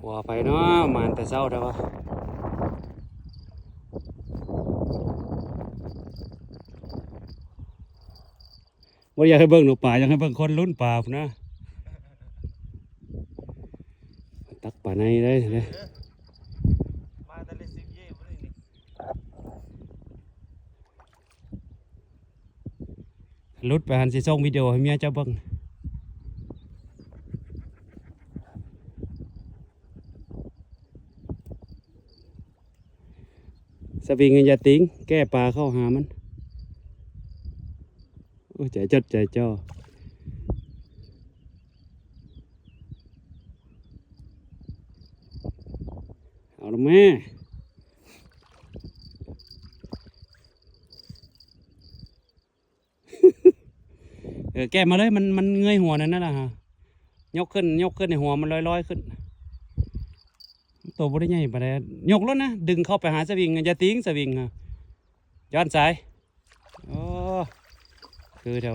ว่าไปเนาะมาแต่เช้าแต่ว่าบ่อยากให้เบิ่งหนูป่าอยากให้เบิ่งคนลุ้นป่าพุ่นนะตักป่าในได้เลยมาแต่ละสิบเย่บ่ได้นี่ลุดไปหันสิส่งวิดีโอให้เมียเจ้าเบิ่งสวิงอย่าติ้งแก้ปลาเข้าหามันโอ้ใจจดใจจ่อเอาละแม่แก้มาเลยมันเงยหัวนั่นน่ะฮะยกขึ้นในหัวมันลอยขึ้นตัวบริใหญ่ปะเนี่ยยกแล้วนะดึงเข้าไปหาสวิงอย่าติ้งสวิงฮะย้อนสายโอ้คือเดี๋ยว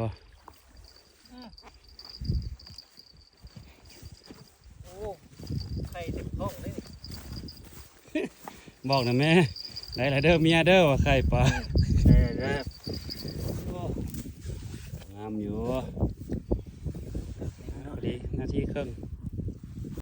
โอ้ไข่เต็มท้องเลยนี่ บอกนะแม่ไหนเด้อเมียเด้อว่าใครปลา ได้ งามอยู่พอดีนาทีครึ่ง